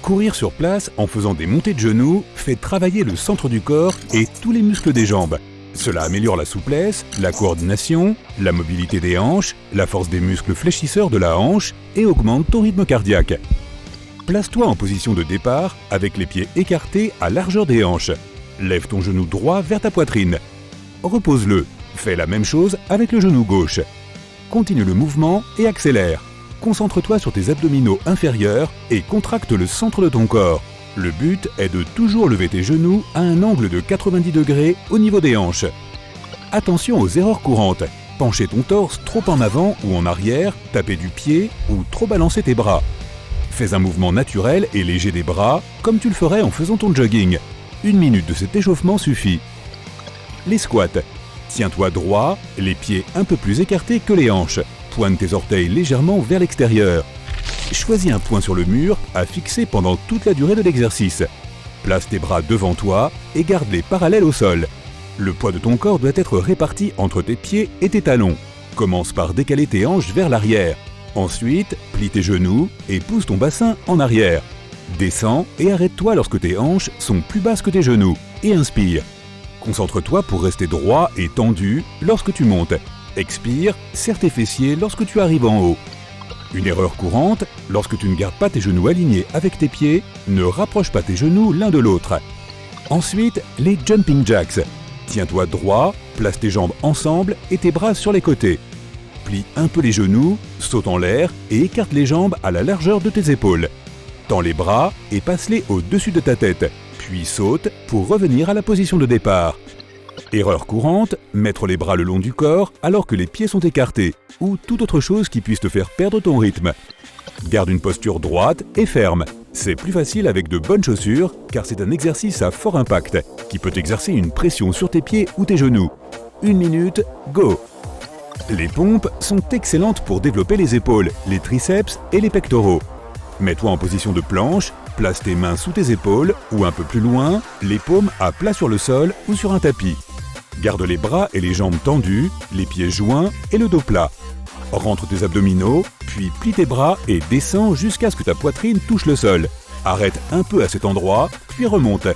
Courir sur place en faisant des montées de genoux fait travailler le centre du corps et tous les muscles des jambes. Cela améliore la souplesse, la coordination, la mobilité des hanches, la force des muscles fléchisseurs de la hanche et augmente ton rythme cardiaque. Place-toi en position de départ avec les pieds écartés à largeur des hanches. Lève ton genou droit vers ta poitrine. Repose-le. Fais la même chose avec le genou gauche. Continue le mouvement et accélère. Concentre-toi sur tes abdominaux inférieurs et contracte le centre de ton corps. Le but est de toujours lever tes genoux à un angle de 90 degrés au niveau des hanches. Attention aux erreurs courantes. Pencher ton torse trop en avant ou en arrière, taper du pied ou trop balancer tes bras. Fais un mouvement naturel et léger des bras, comme tu le ferais en faisant ton jogging. 1 minute de cet échauffement suffit. Les squats. Tiens-toi droit, les pieds un peu plus écartés que les hanches. Pointe tes orteils légèrement vers l'extérieur. Choisis un point sur le mur à fixer pendant toute la durée de l'exercice. Place tes bras devant toi et garde-les parallèles au sol. Le poids de ton corps doit être réparti entre tes pieds et tes talons. Commence par décaler tes hanches vers l'arrière. Ensuite, plie tes genoux et pousse ton bassin en arrière. Descends et arrête-toi lorsque tes hanches sont plus basses que tes genoux et inspire. Concentre-toi pour rester droit et tendu lorsque tu montes. Expire, serre tes fessiers lorsque tu arrives en haut. Une erreur courante, lorsque tu ne gardes pas tes genoux alignés avec tes pieds, ne rapproche pas tes genoux l'un de l'autre. Ensuite, les jumping jacks. Tiens-toi droit, place tes jambes ensemble et tes bras sur les côtés. Plie un peu les genoux, saute en l'air et écarte les jambes à la largeur de tes épaules. Tends les bras et passe-les au-dessus de ta tête, puis saute pour revenir à la position de départ. Erreur courante, mettre les bras le long du corps alors que les pieds sont écartés, ou toute autre chose qui puisse te faire perdre ton rythme. Garde une posture droite et ferme. C'est plus facile avec de bonnes chaussures, car c'est un exercice à fort impact, qui peut exercer une pression sur tes pieds ou tes genoux. 1 minute, go! Les pompes sont excellentes pour développer les épaules, les triceps et les pectoraux. Mets-toi en position de planche, place tes mains sous tes épaules ou un peu plus loin, les paumes à plat sur le sol ou sur un tapis. Garde les bras et les jambes tendus, les pieds joints et le dos plat. Rentre tes abdominaux, puis plie tes bras et descends jusqu'à ce que ta poitrine touche le sol. Arrête un peu à cet endroit, puis remonte.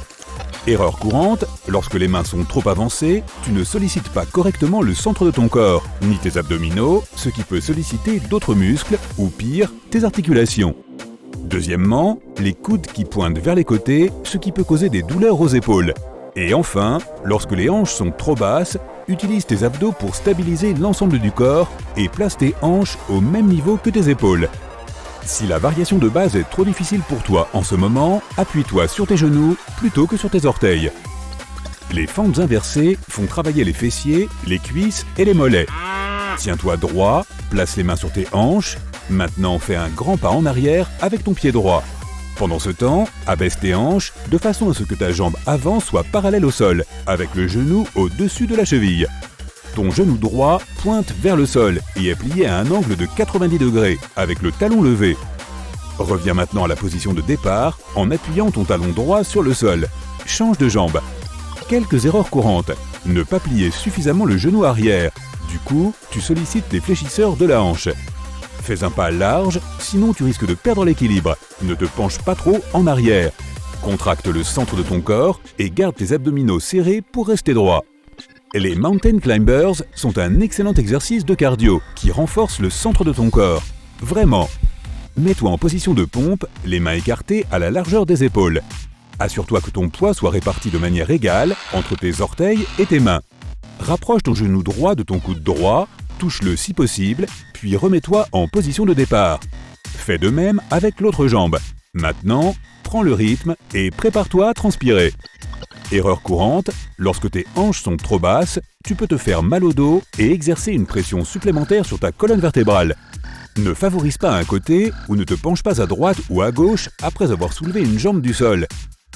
Erreur courante, lorsque les mains sont trop avancées, tu ne sollicites pas correctement le centre de ton corps, ni tes abdominaux, ce qui peut solliciter d'autres muscles, ou pire, tes articulations. Deuxièmement, les coudes qui pointent vers les côtés, ce qui peut causer des douleurs aux épaules. Et enfin, lorsque les hanches sont trop basses, utilise tes abdos pour stabiliser l'ensemble du corps et place tes hanches au même niveau que tes épaules. Si la variation de base est trop difficile pour toi en ce moment, appuie-toi sur tes genoux plutôt que sur tes orteils. Les fentes inversées font travailler les fessiers, les cuisses et les mollets. Tiens-toi droit, place les mains sur tes hanches. Maintenant, fais un grand pas en arrière avec ton pied droit. Pendant ce temps, abaisse tes hanches de façon à ce que ta jambe avant soit parallèle au sol, avec le genou au-dessus de la cheville. Ton genou droit pointe vers le sol et est plié à un angle de 90 degrés, avec le talon levé. Reviens maintenant à la position de départ en appuyant ton talon droit sur le sol. Change de jambe. Quelques erreurs courantes. Ne pas plier suffisamment le genou arrière. Du coup, tu sollicites les fléchisseurs de la hanche. Fais un pas large, sinon tu risques de perdre l'équilibre. Ne te penche pas trop en arrière. Contracte le centre de ton corps et garde tes abdominaux serrés pour rester droit. Les Mountain Climbers sont un excellent exercice de cardio qui renforce le centre de ton corps. Vraiment. Mets-toi en position de pompe, les mains écartées à la largeur des épaules. Assure-toi que ton poids soit réparti de manière égale entre tes orteils et tes mains. Rapproche ton genou droit de ton coude droit, touche-le si possible, puis remets-toi en position de départ. Fais de même avec l'autre jambe. Maintenant, prends le rythme et prépare-toi à transpirer. Erreur courante, lorsque tes hanches sont trop basses, tu peux te faire mal au dos et exercer une pression supplémentaire sur ta colonne vertébrale. Ne favorise pas un côté ou ne te penche pas à droite ou à gauche après avoir soulevé une jambe du sol.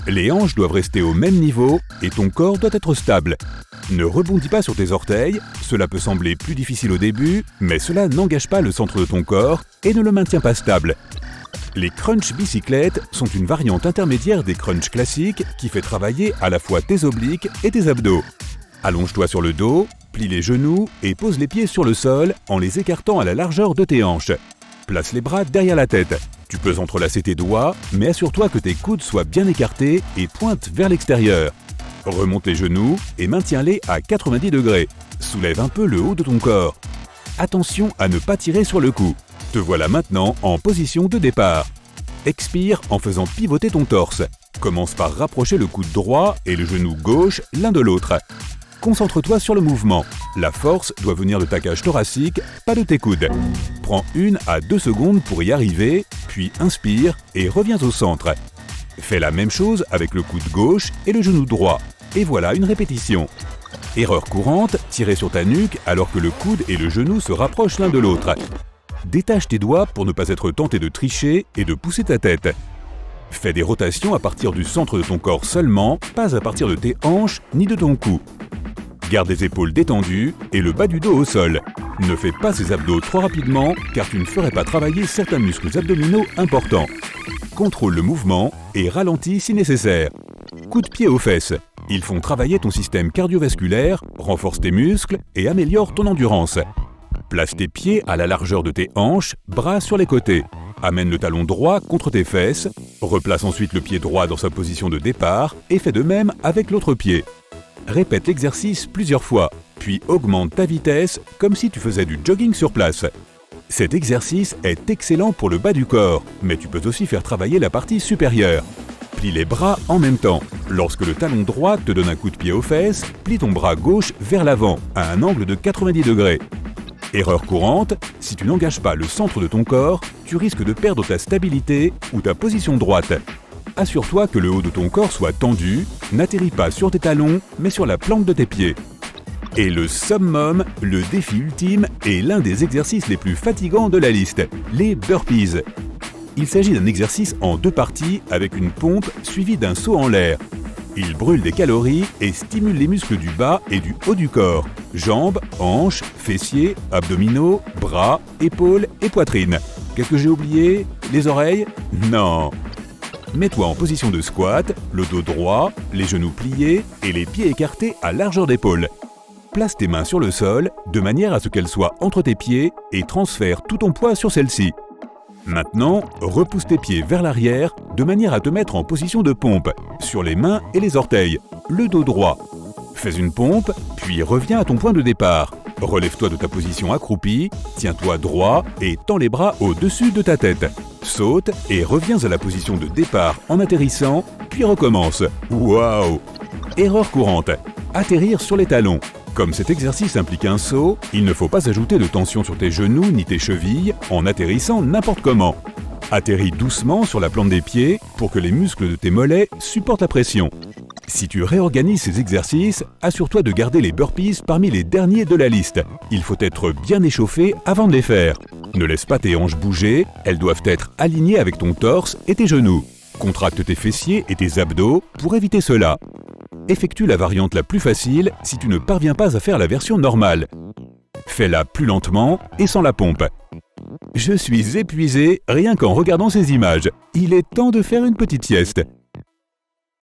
Les hanches doivent rester au même niveau et ton corps doit être stable. Ne rebondis pas sur tes orteils, cela peut sembler plus difficile au début, mais cela n'engage pas le centre de ton corps et ne le maintient pas stable. Les crunch bicyclettes sont une variante intermédiaire des crunchs classiques qui fait travailler à la fois tes obliques et tes abdos. Allonge-toi sur le dos, plie les genoux et pose les pieds sur le sol en les écartant à la largeur de tes hanches. Place les bras derrière la tête. Tu peux entrelacer tes doigts, mais assure-toi que tes coudes soient bien écartés et pointent vers l'extérieur. Remonte les genoux et maintiens-les à 90 degrés. Soulève un peu le haut de ton corps. Attention à ne pas tirer sur le cou. Te voilà maintenant en position de départ. Expire en faisant pivoter ton torse. Commence par rapprocher le coude droit et le genou gauche l'un de l'autre. Concentre-toi sur le mouvement. La force doit venir de ta cage thoracique, pas de tes coudes. Prends 1 à 2 secondes pour y arriver, puis inspire et reviens au centre. Fais la même chose avec le coude gauche et le genou droit. Et voilà une répétition. Erreur courante, tirer sur ta nuque alors que le coude et le genou se rapprochent l'un de l'autre. Détache tes doigts pour ne pas être tenté de tricher et de pousser ta tête. Fais des rotations à partir du centre de ton corps seulement, pas à partir de tes hanches ni de ton cou. Garde les épaules détendues et le bas du dos au sol. Ne fais pas ces abdos trop rapidement car tu ne ferais pas travailler certains muscles abdominaux importants. Contrôle le mouvement et ralentis si nécessaire. Coup de pied aux fesses. Ils font travailler ton système cardiovasculaire, renforcent tes muscles et améliorent ton endurance. Place tes pieds à la largeur de tes hanches, bras sur les côtés. Amène le talon droit contre tes fesses. Replace ensuite le pied droit dans sa position de départ et fais de même avec l'autre pied. Répète l'exercice plusieurs fois, puis augmente ta vitesse comme si tu faisais du jogging sur place. Cet exercice est excellent pour le bas du corps, mais tu peux aussi faire travailler la partie supérieure. Plie les bras en même temps. Lorsque le talon droit te donne un coup de pied aux fesses, plie ton bras gauche vers l'avant, à un angle de 90 degrés. Erreur courante, si tu n'engages pas le centre de ton corps, tu risques de perdre ta stabilité ou ta position droite. Assure-toi que le haut de ton corps soit tendu, n'atterris pas sur tes talons, mais sur la plante de tes pieds. Et le summum, le défi ultime, est l'un des exercices les plus fatigants de la liste, les burpees. Il s'agit d'un exercice en 2 parties avec une pompe suivie d'un saut en l'air. Il brûle des calories et stimule les muscles du bas et du haut du corps, jambes, hanches, fessiers, abdominaux, bras, épaules et poitrine. Qu'est-ce que j'ai oublié? Les oreilles? Non. Mets-toi en position de squat, le dos droit, les genoux pliés et les pieds écartés à largeur d'épaule. Place tes mains sur le sol de manière à ce qu'elles soient entre tes pieds et transfère tout ton poids sur celles-ci. Maintenant, repousse tes pieds vers l'arrière de manière à te mettre en position de pompe, sur les mains et les orteils, le dos droit. Fais une pompe, puis reviens à ton point de départ. Relève-toi de ta position accroupie, tiens-toi droit et tends les bras au-dessus de ta tête. Saute et reviens à la position de départ en atterrissant, puis recommence. Waouh! Erreur courante, atterrir sur les talons. Comme cet exercice implique un saut, il ne faut pas ajouter de tension sur tes genoux ni tes chevilles en atterrissant n'importe comment. Atterris doucement sur la plante des pieds pour que les muscles de tes mollets supportent la pression. Si tu réorganises ces exercices, assure-toi de garder les burpees parmi les derniers de la liste. Il faut être bien échauffé avant de les faire. Ne laisse pas tes hanches bouger, elles doivent être alignées avec ton torse et tes genoux. Contracte tes fessiers et tes abdos pour éviter cela. Effectue la variante la plus facile si tu ne parviens pas à faire la version normale. Fais-la plus lentement et sans la pompe. Je suis épuisé rien qu'en regardant ces images. Il est temps de faire une petite sieste.